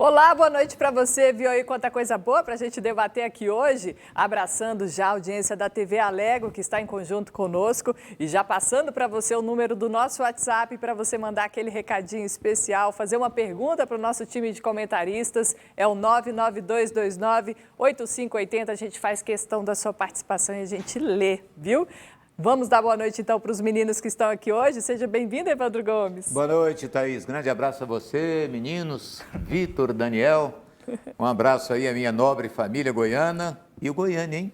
Olá, boa noite para você. Viu aí quanta coisa boa para a gente debater aqui hoje? Abraçando já a audiência da TV Alego, que está em conjunto conosco, e já passando para você o número do nosso WhatsApp para você mandar aquele recadinho especial, fazer uma pergunta para o nosso time de comentaristas. É o 99229-8580. A gente faz questão da sua participação e a gente lê, viu? Vamos dar boa noite, então, para os meninos que estão aqui hoje. Seja bem-vindo, Evandro Gomes. Boa noite, Thaís. Grande abraço a você, meninos, Vitor, Daniel. Um abraço aí à minha nobre família goiana e o Goiânia, hein?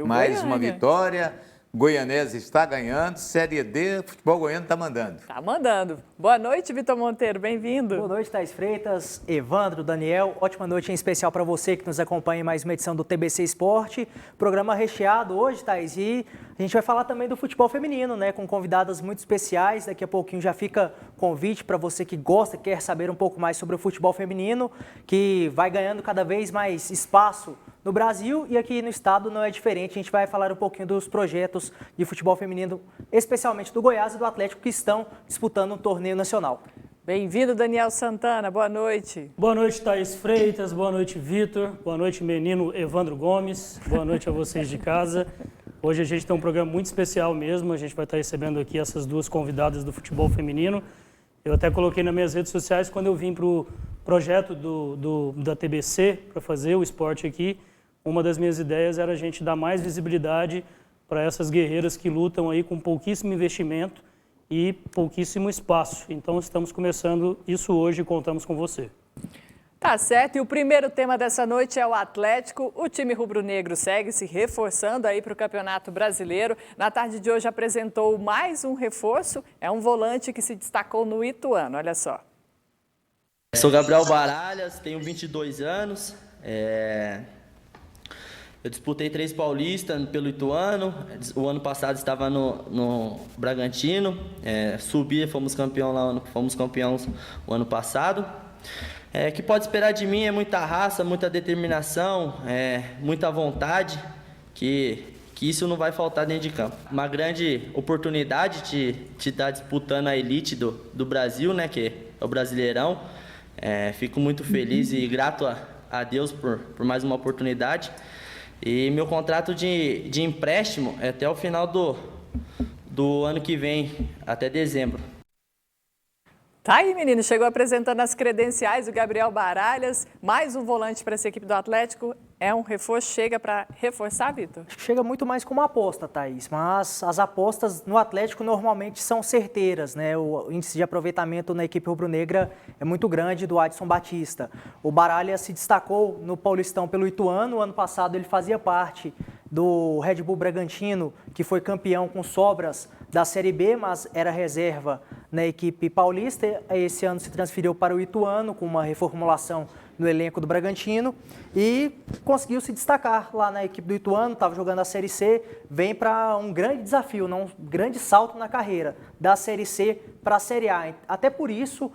Mais uma vitória. Goianese está ganhando. Série D, futebol goiano está mandando. Está mandando. Boa noite, Vitor Monteiro. Bem-vindo. Boa noite, Thaís Freitas, Evandro, Daniel. Ótima noite em especial para você que nos acompanha em mais uma edição do TBC Esporte. Programa recheado hoje, Thaís, e a gente vai falar também do futebol feminino, né? Com convidadas muito especiais. Daqui a pouquinho já fica convite para você que gosta, quer saber um pouco mais sobre o futebol feminino, que vai ganhando cada vez mais espaço no Brasil e aqui no estado não é diferente. A gente vai falar um pouquinho dos projetos de futebol feminino, especialmente do Goiás e do Atlético, que estão disputando um torneio nacional. Bem-vindo, Daniel Santana. Boa noite. Boa noite, Thaís Freitas. Boa noite, Vitor. Boa noite, menino Evandro Gomes. Boa noite a vocês de casa. Hoje a gente tem um programa muito especial mesmo. A gente vai estar recebendo aqui essas duas convidadas do futebol feminino. Eu até coloquei nas minhas redes sociais quando eu vim para o projeto da TBC para fazer o esporte aqui. Uma das minhas ideias era a gente dar mais visibilidade para essas guerreiras que lutam aí com pouquíssimo investimento e pouquíssimo espaço. Então, estamos começando isso hoje e contamos com você. Tá certo. E o primeiro tema dessa noite é o Atlético. O time rubro-negro segue se reforçando aí para o Campeonato Brasileiro. Na tarde de hoje apresentou mais um reforço. É um volante que se destacou no Ituano. Olha só. Sou Gabriel Baralhas, tenho 22 anos. Eu disputei 3 paulistas pelo Ituano, o ano passado estava no Bragantino, subi, fomos campeões o ano passado. O que pode esperar de mim é muita raça, muita determinação, muita vontade, que isso não vai faltar dentro de campo. Uma grande oportunidade de estar disputando a elite do Brasil, né, que é o Brasileirão. Fico muito feliz e grato a Deus por mais uma oportunidade. E meu contrato de empréstimo é até o final do ano que vem, até dezembro. Tá aí, menino. Chegou apresentando as credenciais, o Gabriel Baralhas. Mais um volante para essa equipe do Atlético. É um reforço, chega para reforçar, Vitor? Chega muito mais como uma aposta, Thaís, mas as apostas no Atlético normalmente são certeiras, né? O índice de aproveitamento na equipe rubro-negra é muito grande do Adson Batista. O Baralhas se destacou no Paulistão pelo Ituano. Ano passado ele fazia parte do Red Bull Bragantino, que foi campeão com sobras da Série B, mas era reserva na equipe paulista. Esse ano se transferiu para o Ituano com uma reformulação no elenco do Bragantino e conseguiu se destacar lá na equipe do Ituano, estava jogando a Série C, vem para um grande desafio, um grande salto na carreira, da Série C para a Série A. Até por isso,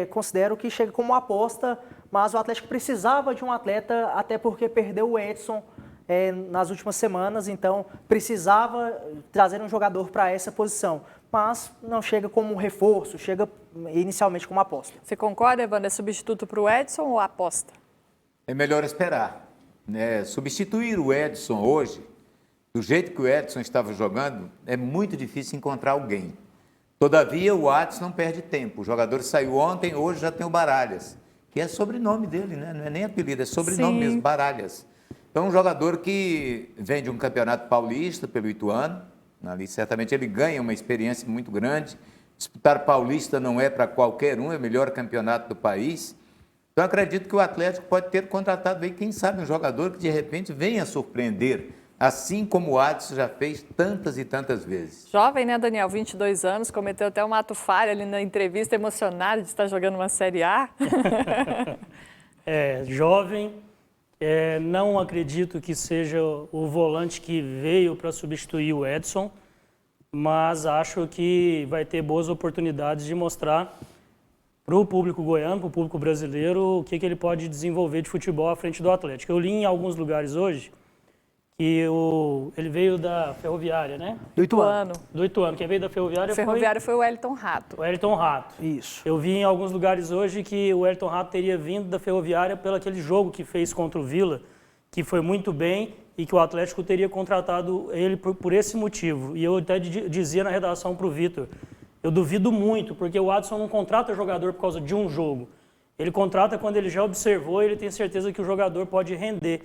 considero que chega como uma aposta, mas o Atlético precisava de um atleta, até porque perdeu o Edson nas últimas semanas, então precisava trazer um jogador para essa posição. Mas não chega como um reforço, chega inicialmente como aposta. Você concorda, Evandro? É substituto para o Edson ou aposta? É melhor esperar, né? Substituir o Edson hoje, do jeito que o Edson estava jogando, é muito difícil encontrar alguém. Todavia, o Adson não perde tempo. O jogador saiu ontem, hoje já tem o Baralhas, que é sobrenome dele, né? Não é nem apelido, é sobrenome mesmo, Baralhas. Então, um jogador que vem de um campeonato paulista pelo Ituano, ali certamente ele ganha uma experiência muito grande. Disputar paulista não é para qualquer um, é o melhor campeonato do país. Então, acredito que o Atlético pode ter contratado aí, quem sabe, um jogador que de repente venha surpreender, assim como o Adson já fez tantas e tantas vezes. Jovem, né, Daniel? 22 anos, cometeu até um ato falho ali na entrevista, emocionado de estar jogando uma Série A. Jovem. Não acredito que seja o volante que veio para substituir o Edson, mas acho que vai ter boas oportunidades de mostrar para o público goiano, para o público brasileiro, o que ele pode desenvolver de futebol à frente do Atlético. Eu li em alguns lugares hoje E ele veio da Ferroviária, né? Do Ituano. Do Ituano. Quem veio da Ferroviária O Ferroviário foi o Wellington Rato. o Wellington Rato. Isso. Eu vi em alguns lugares hoje que o Wellington Rato teria vindo da Ferroviária pelo aquele jogo que fez contra o Vila, que foi muito bem e que o Atlético teria contratado ele por esse motivo. E eu até dizia na redação para o Vitor, eu duvido muito, porque o Adson não contrata jogador por causa de um jogo. Ele contrata quando ele já observou e ele tem certeza que o jogador pode render.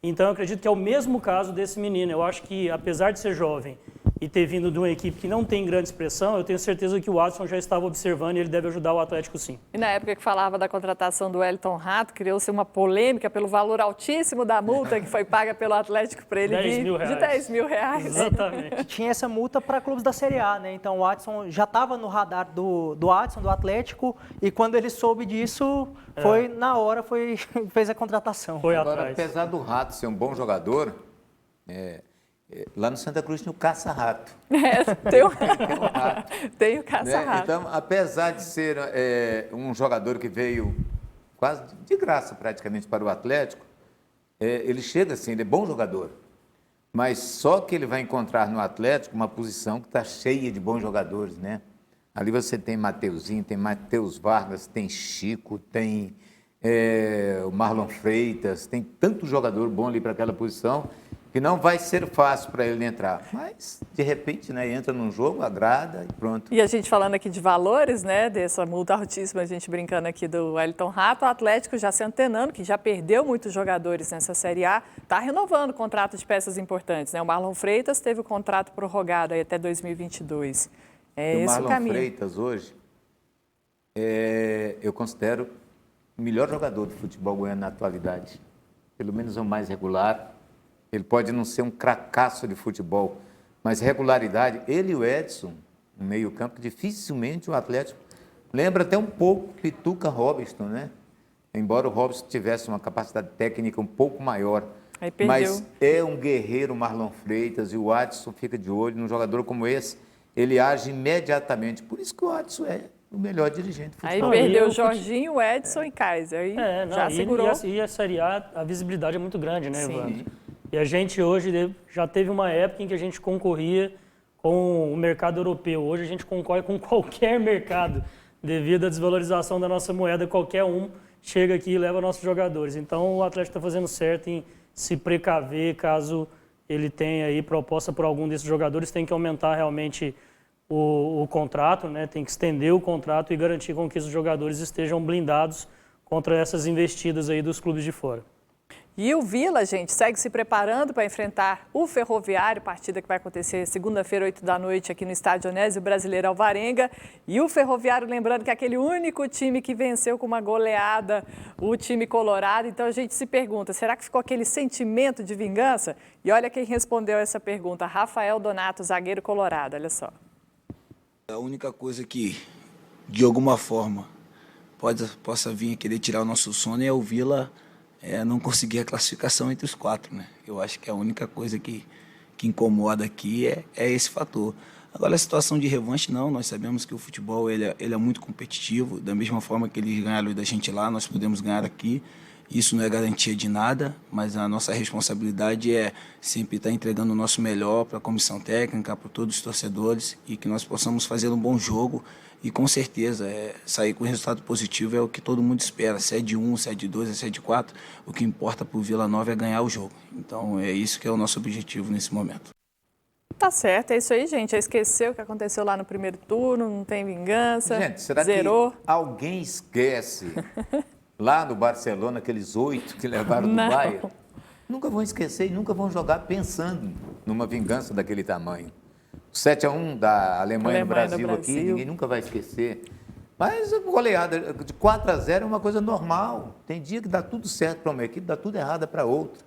Então, eu acredito que é o mesmo caso desse menino. Eu acho que, apesar de ser jovem e ter vindo de uma equipe que não tem grande expressão, eu tenho certeza que o Adson já estava observando e ele deve ajudar o Atlético, sim. E na época que falava da contratação do Wellington Rato, criou-se uma polêmica pelo valor altíssimo da multa que foi paga pelo Atlético para ele 10 vir mil reais. de 10 mil reais. Exatamente. Tinha essa multa para clubes da Série A, né? Então o Adson já estava no radar do Adson, do Atlético, e quando ele soube disso, na hora fez a contratação. Foi Agora, atrás. apesar do Rato ser um bom jogador, lá no Santa Cruz tinha o caça-rato. Tem o Né? caça-rato. Então, apesar de ser um jogador que veio quase de graça praticamente para o Atlético, ele chega assim, ele é bom jogador. Mas só que ele vai encontrar no Atlético uma posição que está cheia de bons jogadores, né? Ali você tem Mateuzinho, tem Matheus Vargas, tem Chico, tem o Marlon Freitas, tem tanto jogador bom ali para aquela posição que não vai ser fácil para ele entrar. Mas, de repente, né, entra num jogo, agrada e pronto. E a gente falando aqui de valores, né, dessa multa altíssima, a gente brincando aqui do Wellington Rato, o Atlético já se antenando, que já perdeu muitos jogadores nessa Série A, está renovando o contrato de peças importantes, né? O Marlon Freitas teve o contrato prorrogado aí até 2022. É o esse Marlon o caminho. Freitas hoje, eu considero o melhor jogador do futebol goiano na atualidade. Pelo menos é o mais regular. Ele pode não ser um cracaço de futebol, mas regularidade. Ele e o Edson, no meio-campo, dificilmente o Atlético lembra até um pouco Pituca Robinson, né? Embora o Robinson tivesse uma capacidade técnica um pouco maior. Aí perdeu. Mas é um guerreiro Marlon Freitas e o Adson fica de olho num jogador como esse. Ele age imediatamente. Por isso que o Adson é o melhor dirigente do Aí futebol. perdeu o Jorginho, Edson e Kaiser. Aí já segurou. E a Série A, a visibilidade é muito grande, né, Sim. Evandro? E a gente hoje já teve uma época em que a gente concorria com o mercado europeu. Hoje a gente concorre com qualquer mercado. Devido à desvalorização da nossa moeda, qualquer um chega aqui e leva nossos jogadores. Então o Atlético está fazendo certo em se precaver caso ele tenha aí proposta por algum desses jogadores, tem que aumentar realmente o contrato, né? Tem que estender o contrato e garantir com que esses jogadores estejam blindados contra essas investidas aí dos clubes de fora. E o Vila, gente, segue se preparando para enfrentar o Ferroviário, partida que vai acontecer segunda-feira, 8 da noite, aqui no Estádio Onésio Brasileiro Alvarenga. E o Ferroviário, lembrando que é aquele único time que venceu com uma goleada o time colorado. Então a gente se pergunta, será que ficou aquele sentimento de vingança? E olha quem respondeu essa pergunta, Rafael Donato, zagueiro colorado, olha só. A única coisa que, de alguma forma, possa vir a querer tirar o nosso sono é o Vila não conseguir a classificação entre os 4, né? Eu acho que a única coisa que incomoda aqui é esse fator. Agora, a situação de revanche, não. Nós sabemos que o futebol ele é muito competitivo. Da mesma forma que eles ganharam da gente lá, nós podemos ganhar aqui. Isso não é garantia de nada, mas a nossa responsabilidade é sempre estar entregando o nosso melhor para a comissão técnica, para todos os torcedores e que nós possamos fazer um bom jogo e com certeza sair com resultado positivo é o que todo mundo espera. Se é de 1, se é de 2, se é de 4, o que importa para o Vila Nova é ganhar o jogo. Então é isso que é o nosso objetivo nesse momento. Tá certo, é isso aí, gente. Já esqueceu o que aconteceu lá no primeiro turno, não tem vingança, Gente, será zerou. que alguém esquece lá no Barcelona, aqueles 8 que levaram do Bayern? Nunca vão esquecer e nunca vão jogar pensando numa vingança daquele tamanho. O 7-1 da Alemanha no Brasil aqui, ninguém nunca vai esquecer. Mas a goleada de 4-0 é uma coisa normal. Tem dia que dá tudo certo para uma equipe, dá tudo errado para outra.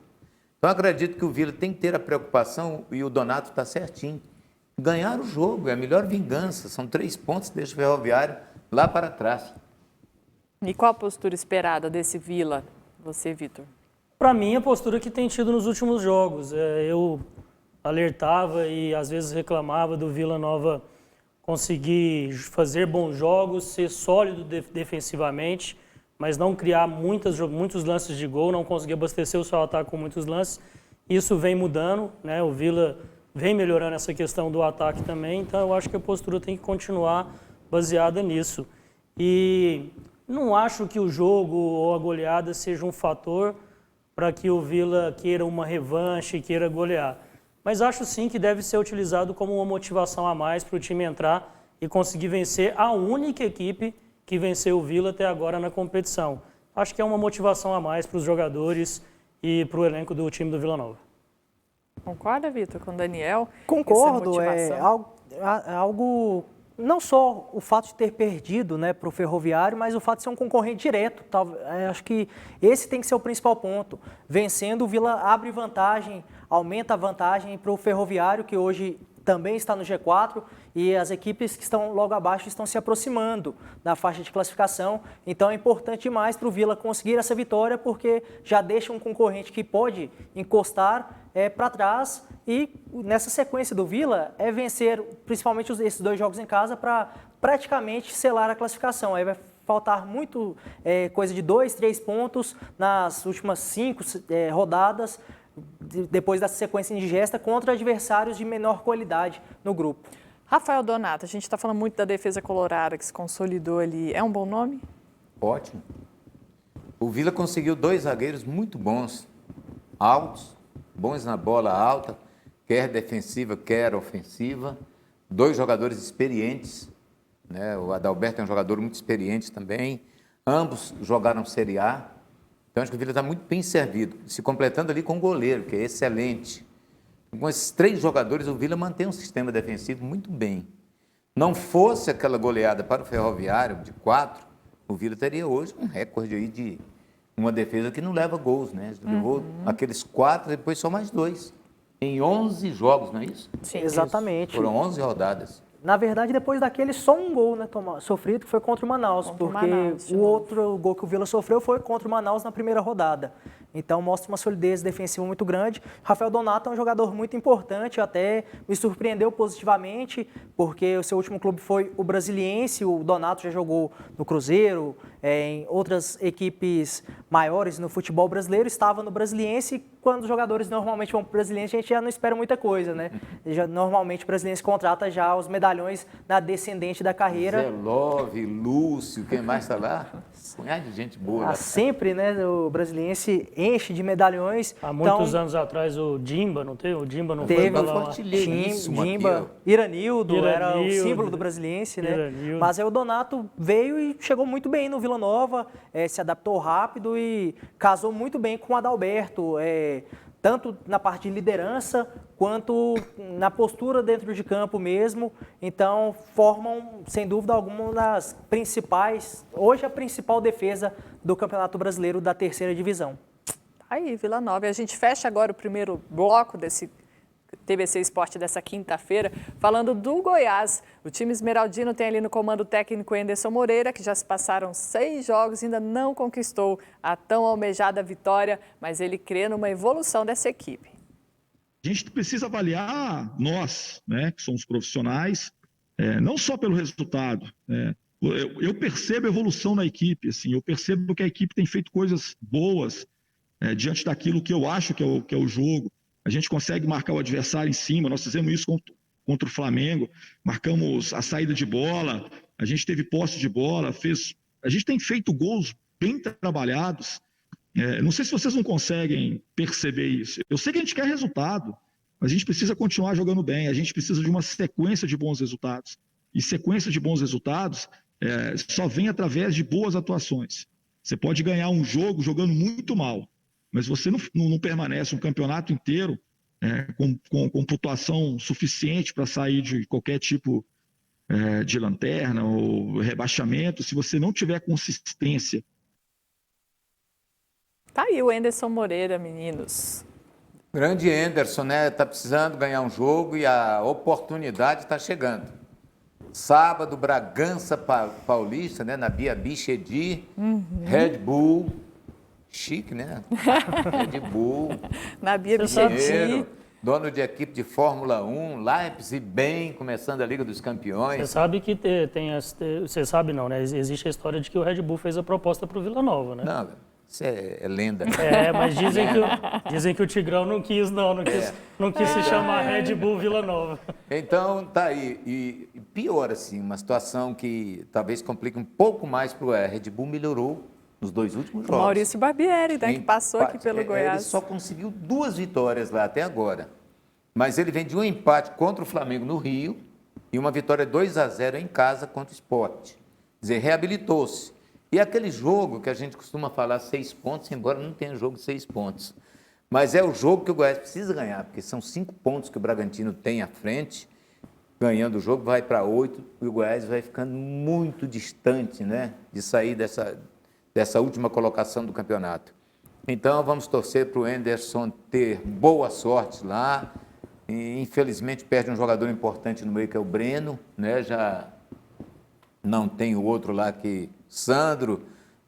Então, eu acredito que o Vila tem que ter a preocupação, e o Donato está certinho, ganhar o jogo, é a melhor vingança. São 3 pontos, deixa o Ferroviário lá para trás. E qual a postura esperada desse Vila, você, Vitor? Para mim, a postura que tem tido nos últimos jogos. Eu alertava e às vezes reclamava do Vila Nova conseguir fazer bons jogos, ser sólido defensivamente, mas não criar muitos lances de gol, não conseguir abastecer o seu ataque com muitos lances. Isso vem mudando, né? O Vila vem melhorando essa questão do ataque também, então eu acho que a postura tem que continuar baseada nisso. E não acho que o jogo ou a goleada seja um fator para que o Vila queira uma revanche e queira golear. Mas acho sim que deve ser utilizado como uma motivação a mais para o time entrar e conseguir vencer a única equipe que venceu o Vila até agora na competição. Acho que é uma motivação a mais para os jogadores e para o elenco do time do Vila Nova. Concorda, Vitor, com o Daniel? Concordo, Essa é algo, não só o fato de ter perdido, né, para o Ferroviário, mas o fato de ser um concorrente direto. Acho que esse tem que ser o principal ponto. Vencendo, o Vila abre vantagem, aumenta a vantagem para o Ferroviário, que hoje também está no G4, e as equipes que estão logo abaixo estão se aproximando da faixa de classificação. Então é importante demais para o Vila conseguir essa vitória, porque já deixa um concorrente que pode encostar para trás, e nessa sequência do Vila é vencer principalmente esses 2 jogos em casa para praticamente selar a classificação. Aí vai faltar muito, coisa de 2, 3 pontos nas últimas 5 rodadas, depois dessa sequência indigesta, contra adversários de menor qualidade no grupo. Rafael Donato, a gente está falando muito da defesa colorada que se consolidou ali. É um bom nome? Ótimo. O Vila conseguiu 2 zagueiros muito bons, altos, bons na bola alta, quer defensiva, quer ofensiva. 2 jogadores experientes, né? O Adalberto é um jogador muito experiente também. Ambos jogaram Série A. Então, acho que o Vila está muito bem servido, se completando ali com o goleiro, que é excelente. Com esses 3 jogadores, o Vila mantém um sistema defensivo muito bem. Não fosse aquela goleada para o Ferroviário, de 4, o Vila teria hoje um recorde aí de uma defesa que não leva gols, né? Levou aqueles 4, depois só mais 2. Em 11 jogos, não é isso? Sim, exatamente. Foram 11 rodadas. Na verdade, depois daquele, só um gol, né, sofrido, que foi contra o Manaus, porque o outro gol que o Vila sofreu foi contra o Manaus na primeira rodada. Então, mostra uma solidez defensiva muito grande. Rafael Donato é um jogador muito importante, até me surpreendeu positivamente, porque o seu último clube foi o Brasiliense. O Donato já jogou no Cruzeiro, em outras equipes maiores no futebol brasileiro, estava no Brasiliense. Quando os jogadores normalmente vão para o Brasiliense, a gente já não espera muita coisa, né? Normalmente o Brasiliense contrata já os medalhões na descendente da carreira. Zé Love, Lúcio, quem mais está lá? Punhado de gente boa lá. Sempre, né? O Brasiliense enche de medalhões. Há muitos anos atrás o Dimba, não teve? O Dimba não teve, foi para lá. Dimba, Iranildo era o símbolo do Brasiliense, né? Iranildo. Mas aí o Donato veio e chegou muito bem no Vila Nova, se adaptou rápido e casou muito bem com o Adalberto, tanto na parte de liderança quanto na postura dentro de campo mesmo. Então, formam, sem dúvida alguma, uma das principais, hoje a principal defesa do Campeonato Brasileiro da 3ª divisão. Aí, Vila Nova. E a gente fecha agora o primeiro bloco desse TVC Esporte dessa quinta-feira, falando do Goiás. O time esmeraldino tem ali no comando técnico Enderson Moreira, que já se passaram 6 jogos e ainda não conquistou a tão almejada vitória, mas ele crê numa evolução dessa equipe. A gente precisa avaliar nós, né, que somos profissionais, não só pelo resultado. Eu percebo evolução na equipe, assim, eu percebo que a equipe tem feito coisas boas diante daquilo que eu acho que é o jogo. A gente consegue marcar o adversário em cima, nós fizemos isso contra o Flamengo, marcamos a saída de bola, a gente teve posse de bola, a gente tem feito gols bem trabalhados. Não sei se vocês não conseguem perceber isso. Eu sei que a gente quer resultado, mas a gente precisa continuar jogando bem, a gente precisa de uma sequência de bons resultados. E sequência de bons resultados só vem através de boas atuações. Você pode ganhar um jogo jogando muito mal, mas você não permanece um campeonato inteiro com pontuação suficiente para sair de qualquer tipo de lanterna ou rebaixamento, se você não tiver consistência. Tá aí o Enderson Moreira, meninos. Grande Enderson, né? Está precisando ganhar um jogo e a oportunidade está chegando. Sábado, Bragança Paulista, né? Na Bia Bichedi, Red Bull. Chique, né? Red Bull. Na Bia Bichedi. Dono de equipe de Fórmula 1, Leipzig bem, começando a Liga dos Campeões. Você sabe que você sabe não, né? Existe a história de que o Red Bull fez a proposta para o Vila Nova, né? Não, Isso é lenda. Mas dizem que o Tigrão não quis se chamar Red Bull Vila Nova. Então, tá aí. E pior, assim, uma situação que talvez complique um pouco mais para o Red Bull, melhorou nos 2 últimos jogos. Maurício Barbieri, né, que passou aqui pelo Goiás. Ele só conseguiu 2 vitórias lá até agora. Mas ele vem de um empate contra o Flamengo no Rio e uma vitória 2-0 em casa contra o Sport. Quer dizer, reabilitou-se. E aquele jogo que a gente costuma falar 6 pontos, embora não tenha jogo de 6 pontos. Mas é o jogo que o Goiás precisa ganhar, porque são 5 pontos que o Bragantino tem à frente. Ganhando o jogo, vai para 8 e o Goiás vai ficando muito distante, né, de sair dessa última colocação do campeonato. Então, vamos torcer para o Anderson ter boa sorte lá. E, infelizmente, perde um jogador importante no meio, que é o Breno, né, já não tem o outro lá que... Sandro,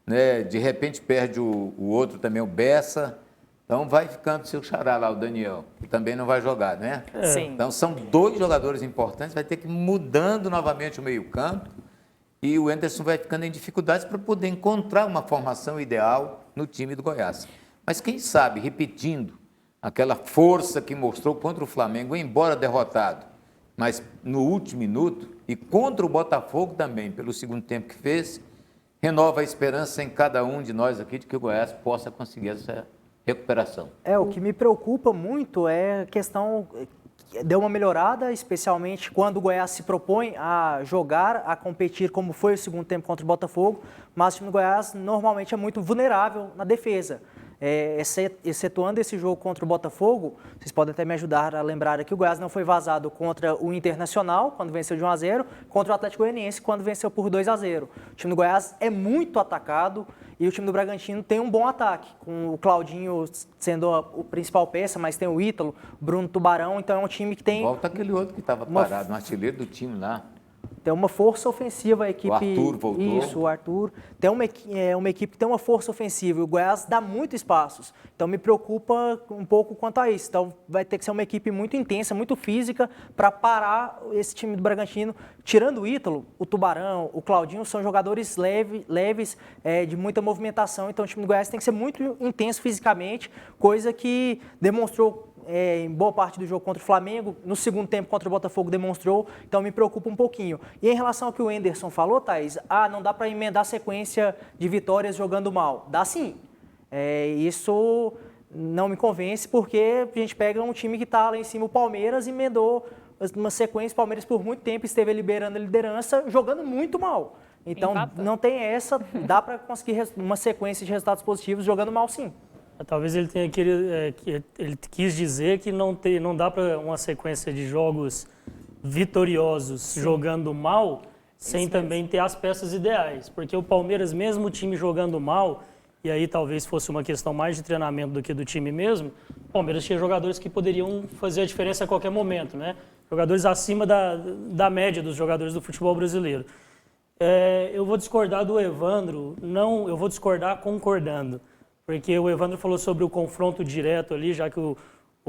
né? De repente perde o outro também, o Bessa. Então vai ficando seu xará lá, o Daniel, que também não vai jogar, né? Sim. Então são 2 jogadores importantes, vai ter que ir mudando novamente o meio-campo e o Anderson vai ficando em dificuldades para poder encontrar uma formação ideal no time do Goiás. Mas quem sabe, repetindo aquela força que mostrou contra o Flamengo, embora derrotado, mas no último minuto, e contra o Botafogo também, pelo segundo tempo que fez, renova a esperança em cada um de nós aqui de que o Goiás possa conseguir essa recuperação. O que me preocupa muito é a questão, deu uma melhorada, especialmente quando o Goiás se propõe a jogar, a competir como foi o segundo tempo contra o Botafogo, mas o time do Goiás normalmente é muito vulnerável na defesa. Excetuando esse jogo contra o Botafogo, vocês podem até me ajudar a lembrar aqui, o Goiás não foi vazado contra o Internacional, quando venceu de 1-0, contra o Atlético Goianiense, quando venceu por 2-0. O time do Goiás é muito atacado e o time do Bragantino tem um bom ataque, com o Claudinho sendo o principal peça, mas tem o Ítalo, o Bruno Tubarão, então é um time que tem... Volta aquele outro que estava parado, um artilheiro do time lá. Tem uma força ofensiva, a equipe... O Arthur voltou. Isso, o Arthur. Tem uma equipe que tem uma força ofensiva e o Goiás dá muito espaços. Então, me preocupa um pouco quanto a isso. Então, vai ter que ser uma equipe muito intensa, muito física, para parar esse time do Bragantino. Tirando o Ítalo, o Tubarão, o Claudinho, são jogadores leves, de muita movimentação. Então, o time do Goiás tem que ser muito intenso fisicamente, coisa que demonstrou... em boa parte do jogo contra o Flamengo, no segundo tempo contra o Botafogo demonstrou, então me preocupa um pouquinho. E em relação ao que o Anderson falou, Thaís, não dá para emendar sequência de vitórias jogando mal. Dá sim. Isso não me convence, porque a gente pega um time que está lá em cima, o Palmeiras, emendou uma sequência, o Palmeiras por muito tempo esteve liberando a liderança, jogando muito mal. Então não tem essa, dá para conseguir uma sequência de resultados positivos jogando mal sim. Talvez ele tenha ele quis dizer que não dá para uma sequência de jogos vitoriosos jogando mal sem também ter as peças ideais. Porque o Palmeiras, mesmo o time jogando mal, e aí talvez fosse uma questão mais de treinamento do que do time mesmo, o Palmeiras tinha jogadores que poderiam fazer a diferença a qualquer momento, né? Jogadores acima da média dos jogadores do futebol brasileiro. Eu vou discordar do Evandro, eu vou discordar concordando. Porque o Evandro falou sobre o confronto direto ali, já que o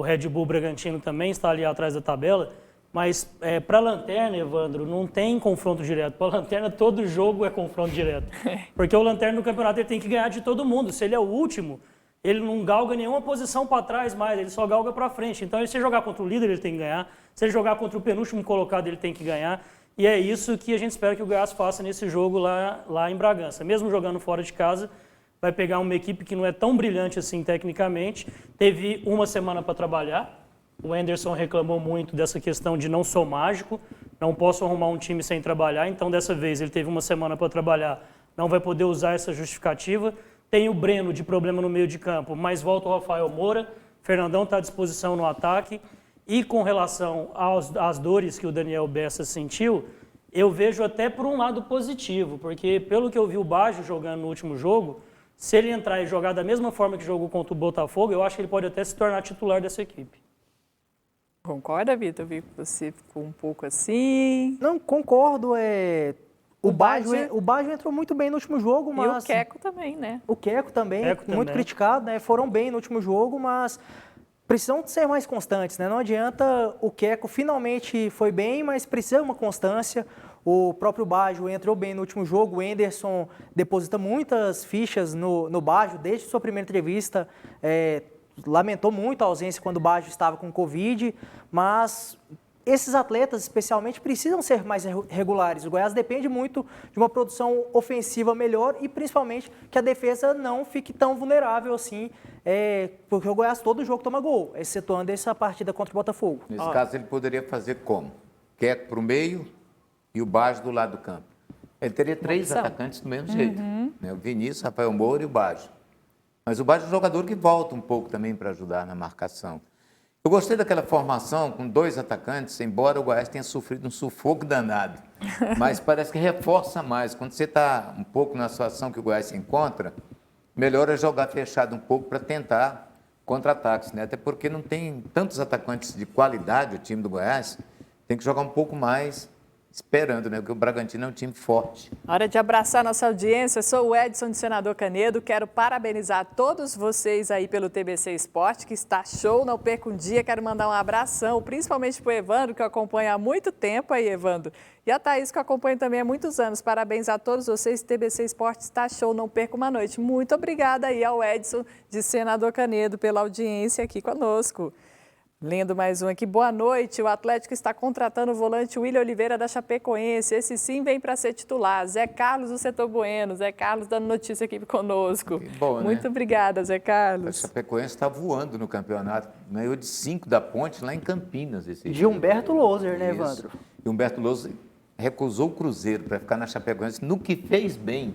Red Bull Bragantino também está ali atrás da tabela. Mas para a Lanterna, Evandro, não tem confronto direto. Para a Lanterna, todo jogo é confronto direto. Porque o Lanterna no campeonato ele tem que ganhar de todo mundo. Se ele é o último, ele não galga nenhuma posição para trás mais, ele só galga para frente. Então, se ele jogar contra o líder, ele tem que ganhar. Se ele jogar contra o penúltimo colocado, ele tem que ganhar. E é isso que a gente espera que o Goiás faça nesse jogo lá em Bragança. Mesmo jogando fora de casa, vai pegar uma equipe que não é tão brilhante assim tecnicamente, teve uma semana para trabalhar. O Anderson reclamou muito dessa questão de não sou mágico, não posso arrumar um time sem trabalhar, então dessa vez ele teve uma semana para trabalhar, não vai poder usar essa justificativa. Tem o Breno de problema no meio de campo, mas volta o Rafael Moura, Fernandão está à disposição no ataque. E com relação às dores que o Daniel Bessa sentiu, eu vejo até por um lado positivo, porque pelo que eu vi o Baggio jogando no último jogo, se ele entrar e jogar da mesma forma que jogou contra o Botafogo, eu acho que ele pode até se tornar titular dessa equipe. Concorda, Vitor? Vi que você ficou um pouco assim. Não, concordo. O Baggio entrou muito bem no último jogo, mas... E o Queco também, né? O Queco também, muito criticado, né? Foram bem no último jogo, mas precisam ser mais constantes, né? Não adianta, o Queco finalmente foi bem, mas precisa uma constância. O próprio Baggio entrou bem no último jogo, o Henderson deposita muitas fichas no Baggio desde sua primeira entrevista, lamentou muito a ausência quando o Baggio estava com Covid, mas esses atletas, especialmente, precisam ser mais regulares. O Goiás depende muito de uma produção ofensiva melhor e, principalmente, que a defesa não fique tão vulnerável assim, porque o Goiás todo jogo toma gol, excetuando essa partida contra o Botafogo. Nesse caso, ele poderia fazer como? Quieto para o meio e o Baggio do lado do campo. Ele teria 3 atacantes do mesmo jeito, né? O Vinícius, Rafael Moura e o Baggio. Mas o Baggio é um jogador que volta um pouco também para ajudar na marcação. Eu gostei daquela formação com 2 atacantes, embora o Goiás tenha sofrido um sufoco danado. Mas parece que reforça mais. Quando você está um pouco na situação que o Goiás se encontra, melhor é jogar fechado um pouco para tentar contra-ataques, né? Até porque não tem tantos atacantes de qualidade o time do Goiás, tem que jogar um pouco mais esperando, né? Porque o Bragantino é um time forte. Hora de abraçar nossa audiência. Eu sou o Edson de Senador Canedo. Quero parabenizar todos vocês aí pelo TBC Esporte, que está show, não perca um dia. Quero mandar um abração, principalmente para o Evandro, que eu acompanho há muito tempo aí, Evandro. E a Thaís, que eu acompanho também há muitos anos. Parabéns a todos vocês. TBC Esporte está show, não perca uma noite. Muito obrigada aí ao Edson de Senador Canedo pela audiência aqui conosco. Lendo mais um aqui. Boa noite. O Atlético está contratando o volante William Oliveira da Chapecoense. Esse sim vem para ser titular. Zé Carlos do Setor Bueno. Zé Carlos dando notícia aqui conosco. Que bom, né? Muito obrigada, Zé Carlos. A Chapecoense está voando no campeonato. Ganhou de 5 da Ponte lá em Campinas. De Humberto Loser, né, Evandro? E Humberto Loser recusou o Cruzeiro para ficar na Chapecoense, no que fez bem,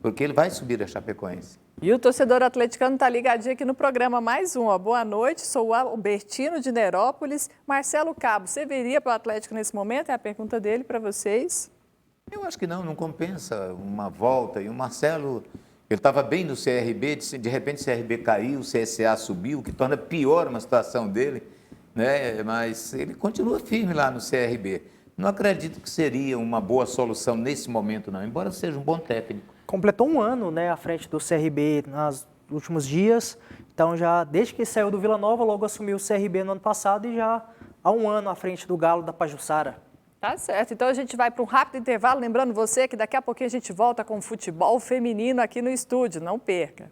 porque ele vai subir a Chapecoense. E o torcedor atleticano está ligadinho aqui no programa mais um. Ó. Boa noite, sou o Albertino de Nerópolis. Marcelo Cabo, você viria para o Atlético nesse momento? É a pergunta dele para vocês. Eu acho que não compensa uma volta. E o Marcelo, ele estava bem no CRB, de repente o CRB caiu, o CSA subiu, o que torna pior uma situação dele, né? Mas ele continua firme lá no CRB. Não acredito que seria uma boa solução nesse momento, não, embora seja um bom técnico. Completou um ano, né, à frente do CRB nos últimos dias. Então, já desde que saiu do Vila Nova, logo assumiu o CRB no ano passado e já há um ano à frente do Galo da Pajuçara. Tá certo. Então, a gente vai para um rápido intervalo. Lembrando você que daqui a pouquinho a gente volta com o futebol feminino aqui no estúdio. Não perca.